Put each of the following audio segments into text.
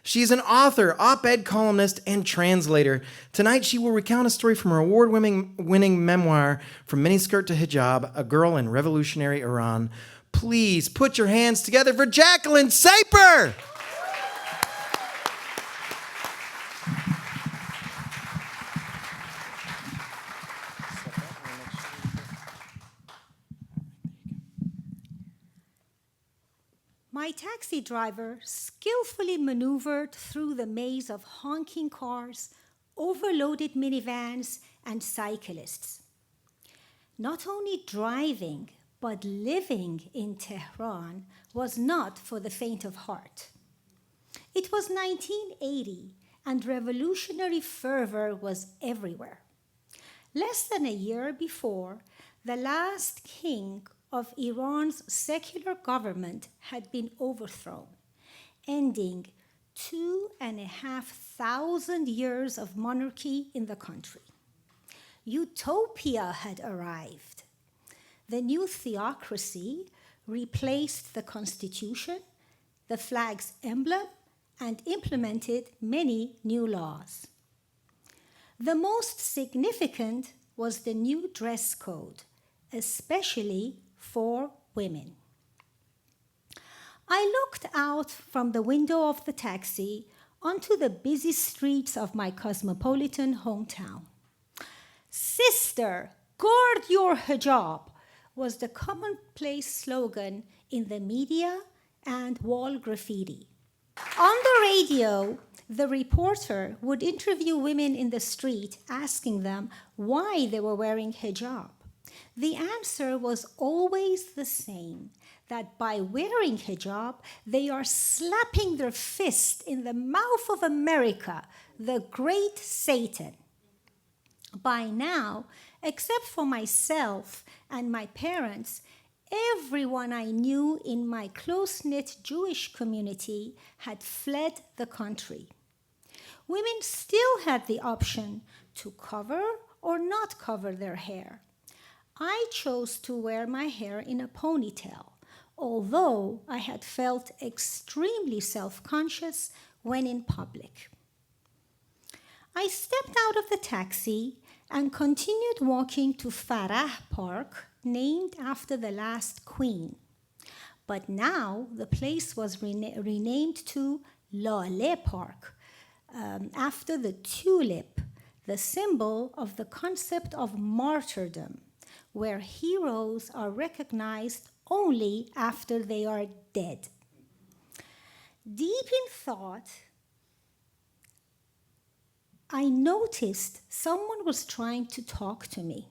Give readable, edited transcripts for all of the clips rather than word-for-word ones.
She's an author, op-ed columnist, and translator. Tonight, she will recount a story from her award-winning memoir, From Miniskirt to Hijab, A Girl in Revolutionary Iran. Please put your hands together for Jacqueline Saper! My taxi driver skillfully maneuvered through the maze of honking cars, overloaded minivans, and cyclists. Not only driving, but living in Tehran was not for the faint of heart. It was 1980, and revolutionary fervor was everywhere. Less than a year before, the last king of Iran's secular government had been overthrown, ending 2,500 years of monarchy in the country. Utopia had arrived. The new theocracy replaced the constitution, the flag's emblem, and implemented many new laws. The most significant was the new dress code, especially for women. I looked out from the window of the taxi onto the busy streets of my cosmopolitan hometown. "Sister, guard your hijab," was the commonplace slogan in the media and wall graffiti. On the radio, the reporter would interview women in the street, asking them why they were wearing hijab. The answer was always the same, that by wearing hijab, they are slapping their fist in the mouth of America, the great Satan. By now, except for myself and my parents, everyone I knew in my close-knit Jewish community had fled the country. Women still had the option to cover or not cover their hair. I chose to wear my hair in a ponytail, although I had felt extremely self-conscious when in public. I stepped out of the taxi and continued walking to Farah Park, named after the last queen. But now the place was renamed to Lale Park, after the tulip, the symbol of the concept of martyrdom, where heroes are recognized only after they are dead. Deep in thought, I noticed someone was trying to talk to me.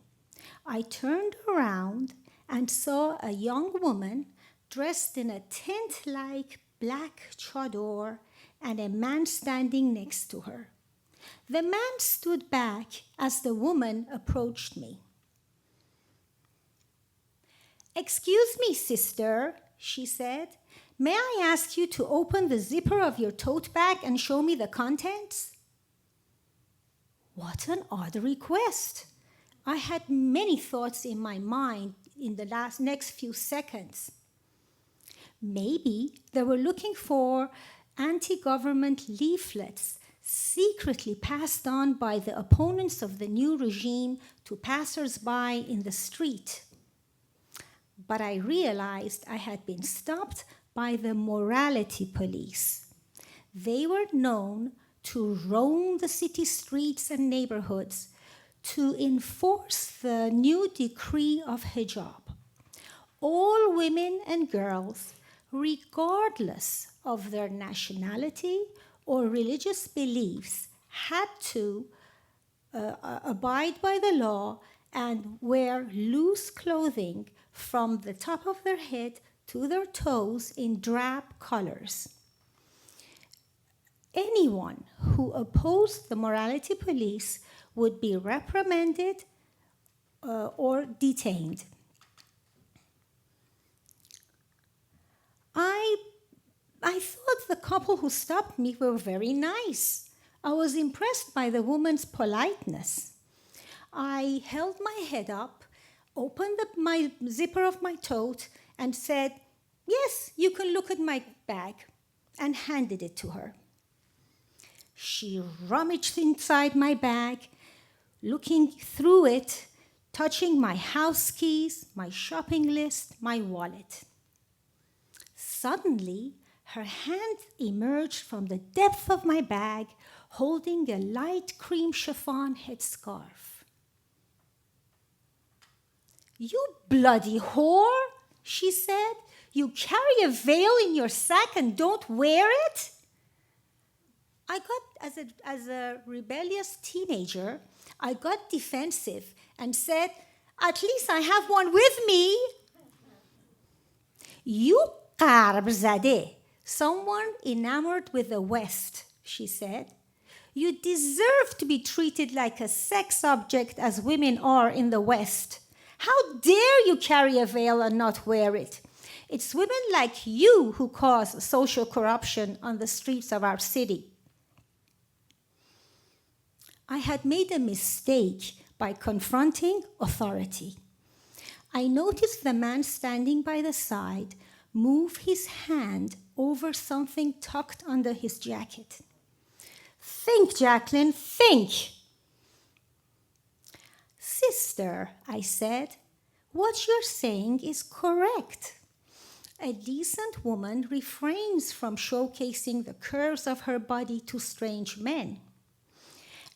I turned around and saw a young woman dressed in a tent-like black chador and a man standing next to her. The man stood back as the woman approached me. "Excuse me, sister," she said. "May I ask you to open the zipper of your tote bag and show me the contents?" What an odd request. I had many thoughts in my mind in the next few seconds. Maybe they were looking for anti-government leaflets secretly passed on by the opponents of the new regime to passers-by in the street. But I realized I had been stopped by the morality police. They were known to roam the city streets and neighborhoods to enforce the new decree of hijab. All women and girls, regardless of their nationality or religious beliefs, had to abide by the law and wear loose clothing from the top of their head to their toes in drab colors. Anyone who opposed the morality police would be reprimanded or detained. I thought the couple who stopped me were very nice. I was impressed by the woman's politeness. I held my head up, opened my zipper of my tote, and said, "Yes, you can look at my bag," and handed it to her. She rummaged inside my bag, looking through it, touching my house keys, my shopping list, my wallet. Suddenly, her hand emerged from the depth of my bag, holding a light cream chiffon headscarf. "You bloody whore," she said. "You carry a veil in your sack and don't wear it?" I got, as a rebellious teenager, I got defensive and said, "At least I have one with me." "You qarb zade, someone enamored with the West," she said. "You deserve to be treated like a sex object as women are in the West. How dare you carry a veil and not wear it? It's women like you who cause social corruption on the streets of our city." I had made a mistake by confronting authority. I noticed the man standing by the side move his hand over something tucked under his jacket. "Think, Jacqueline, think." "Sister," I said, "what you're saying is correct. A decent woman refrains from showcasing the curves of her body to strange men.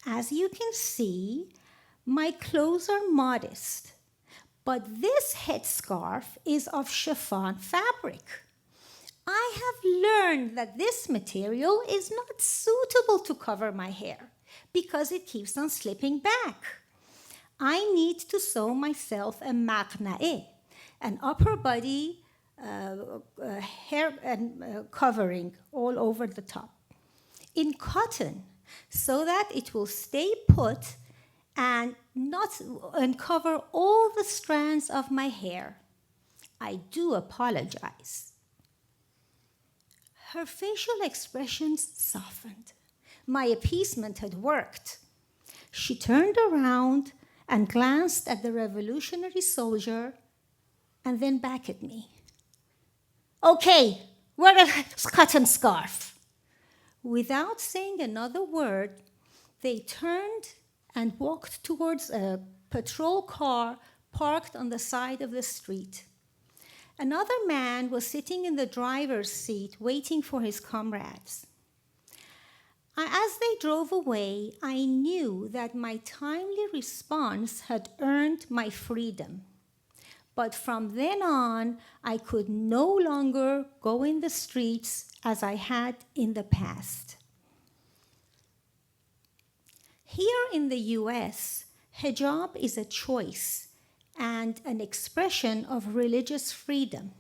As you can see, my clothes are modest, but this headscarf is of chiffon fabric. I have learned that this material is not suitable to cover my hair because it keeps on slipping back. I need to sew myself a maqna'e, an upper body hair covering all over the top, in cotton, so that it will stay put and cover all the strands of my hair. I do apologize." Her facial expressions softened. My appeasement had worked. She turned around and glanced at the revolutionary soldier and then back at me. "Okay, wear a cotton scarf." Without saying another word, they turned and walked towards a patrol car parked on the side of the street. Another man was sitting in the driver's seat waiting for his comrades. As they drove away, I knew that my timely response had earned my freedom. But from then on, I could no longer go in the streets as I had in the past. Here in the US, hijab is a choice and an expression of religious freedom.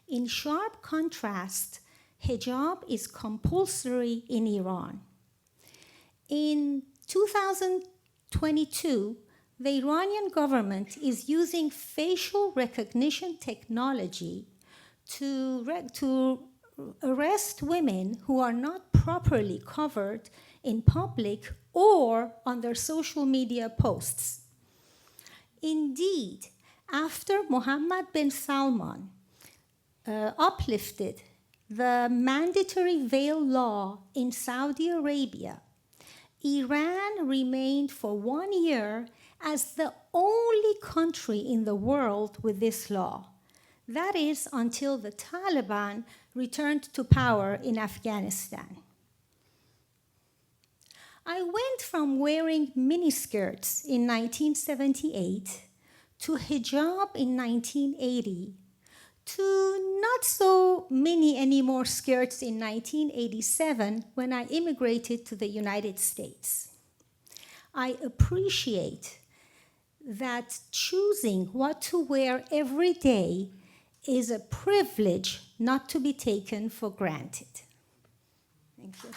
In sharp contrast, hijab is compulsory in Iran. In 2022, the Iranian government is using facial recognition technology to arrest women who are not properly covered in public or on their social media posts. Indeed, after Mohammed bin Salman uplifted the mandatory veil law in Saudi Arabia, Iran remained for 1 year as the only country in the world with this law. That is, until the Taliban returned to power in Afghanistan. I went from wearing miniskirts in 1978 to hijab in 1980 to not so mini anymore skirts in 1987 when I immigrated to the United States. I appreciate that choosing what to wear every day is a privilege not to be taken for granted. Thank you.